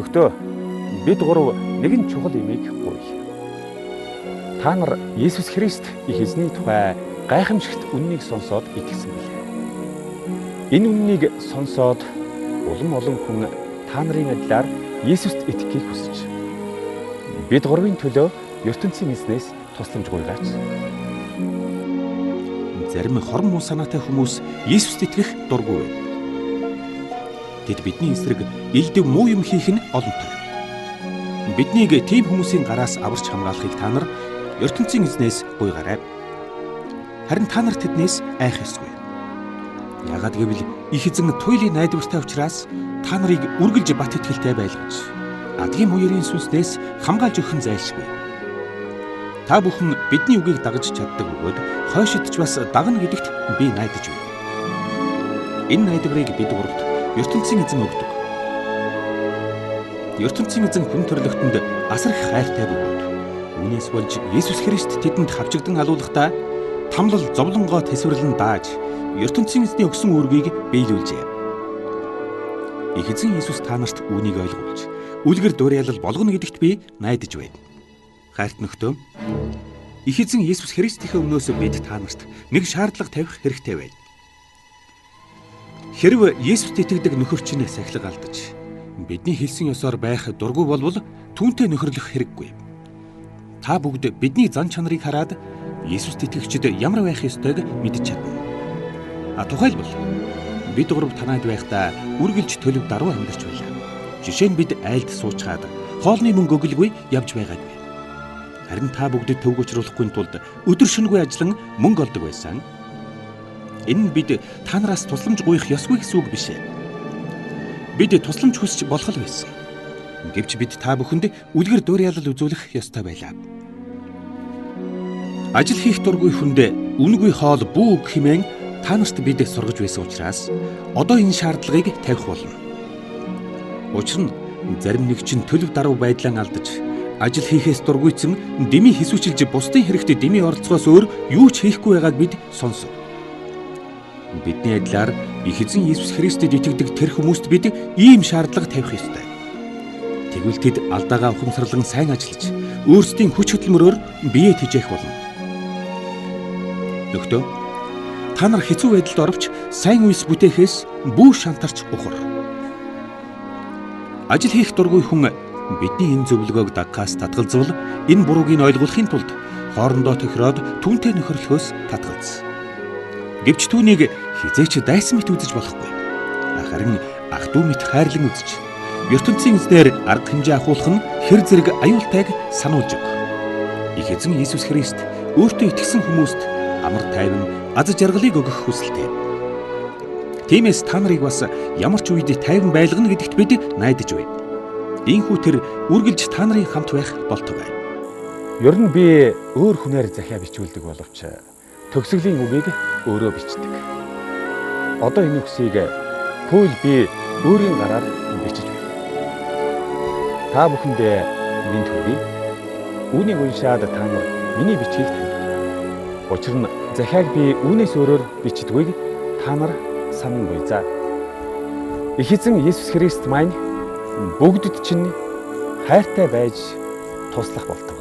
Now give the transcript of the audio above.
Өглөختөө бид гурав нэгэн чухал имийг гуйя. Та нар Есүс Христ их эзний тухай гайхамшигт үннийг сонсоод итгэсэн билээ. Энэ үннийг сонсоод олон хүн та нарын адилаар Есүст итгэхийг хүсэж бид гурвын төлөө ертөнцийн эзнээс тусламж гуйгаач. Зарим хорон муу санаатай хүмүүс Есүст итгэх дургүй байна. Тэд бидний эсрэг илдэв муу юм хийх нь олонтой. Биднийг тийм хүмүүсийн гараас аварч хамгаалахыг та нар ертөнцийн эзнээс гуйгаарай. Харин та нар тэднээс айх ёсгүй. Яагад гэвэл их эзэн туйлын найдвартай учраас та нарыг үргэлж бат итгэлтэй байлгаж, адгийн муурийн сүнснээс хамгаалж өгөх нь зайлшгүй. Та бүхэн бидний үгийг дагаж чаддаг бөгөөд хойшидч бас дагна гэдэгт би найдаж байна. Энэ найдварыг бид гуравт ертөнцийн эзэн өгдөг. ертөнцийн эзэн хүн төрлөختөнд асар их хайртай бөгөөд үүнээс болж Есүс Христ тэдэнд хавчигдан алуулахдаа тамлал зовлонгоо тэсвэрлэн дааж ертөнцийн эзний өгсөн үүргийг биелүүлжээ. Их эзэн Есүс та нарт үүнийг ойлгуулж, үлгэр дууриалал болгоно гэдэгт би найдаж байна. Хайрт нөхдөө, их эзэн Есүс Христийнхээ өмнөөс бид та нарт нэг шаардлага тавих хэрэгтэй байна. Хэрв Есүст итгэдэг нөхөр чинь сахилга алдаж, бидний хэлсэн ёсоор байх дургүй болвол түүнтэй нөхөрлөх хэрэггүй. Та бүгд бидний зан чанарыг хараад Есүст итгэгчид ямар байх ёстойг мэдж чадна. Тухайлбал бид гурав танайд байхдаа үргэлж төлөв даруй амьдарч байлаа. Жишээ нь бид айлд суучгаад хоолны мөнгө өгөлгүй явж байгаагүй. Харин та бүгд төвг учруулахгүй тулд өдөр шөнөгүй ажиллан мөнгө олдог байсан. Энэ нь бид та нараас тусламж гуйх ёсгүй гэсэн үг биш ээ. Бид тусламж хүсч болох л байсан. Гэвч бид та бүхэнд үлгэр дууриалал үзүүлэх ёстой байлаа. Ажил хийх дургүй хүнд үнэгүй хоол бүү үг хэмээн та нарт бид сургаж байсан учраас одоо энэ шаардлагыг тавих болно. Учир нь зарим нэг чинь төлөв даруй байдлаа алдаж ажил хийхээс дургүйцэн дэмий хэсүүчилж бусдын хэрэгт дэмий оролцохоос өөр юу ч хийхгүй байгааг бид сонсов. Бидний адилаар их эзэн Есүс Христэд итгэдэг тэр хүмүүст бид ийм шаардлага тавих ёстой. Тэгвэл тэд алдаагаа ухамсарлан сайн ажиллаж, өөрсдийн хүч хөдөлмөрөөр биеэ тэжээх болно. Нөхдөө, та нар хэцүү байдалд орвч сайн үйлс бүтээхээс бүү шантарч ухар. Ажил хийх дургүй хүн бидний энэ зөвлөгөөг дагахаас татгалзвал энэ бурууг нь ойлгуулахын тулд хоорондоо тохироод түүнтэй нөхөрлөхөөс татгалз. Гэвч түүнийг хизээч дайсан мэт үзэж болохгүй. Харин ах トゥ мэт хайрлан үзэж, ертөнцийн эзнэр арга хэмжээ ахуулах нь хэр зэрэг аюултайг сануулж өг. Их эзэн Есүс Христ өөртөө итгэсэн хүмүүст амар тайван аз жаргалыг өгөх хүсэлтэй. Тиймээс та нарыг бас ямар ч үед тайван байлгана гэдэгт бид найдаж байна. Ийхүү тэр үргэлж та нарын хамт байх болтугай. Ер нь би өөр хүнээр захиа бичүүлдэг боловч төгсгөлийн үгийг өөрөө бичдэг. Одоо энэ үгсийг Паул би өөрийн гараар бичиж байна. Та бүхэнд минь төргий. Үүнийг уншаад та нар миний бичгийг тавь. Учир нь захиаг би үүнээс өөрөөр бичдэггүйг та нар санан буй за. Их эзэн Есүс Христ маань бүгдэд чинь хайртай байж туслах болтугай.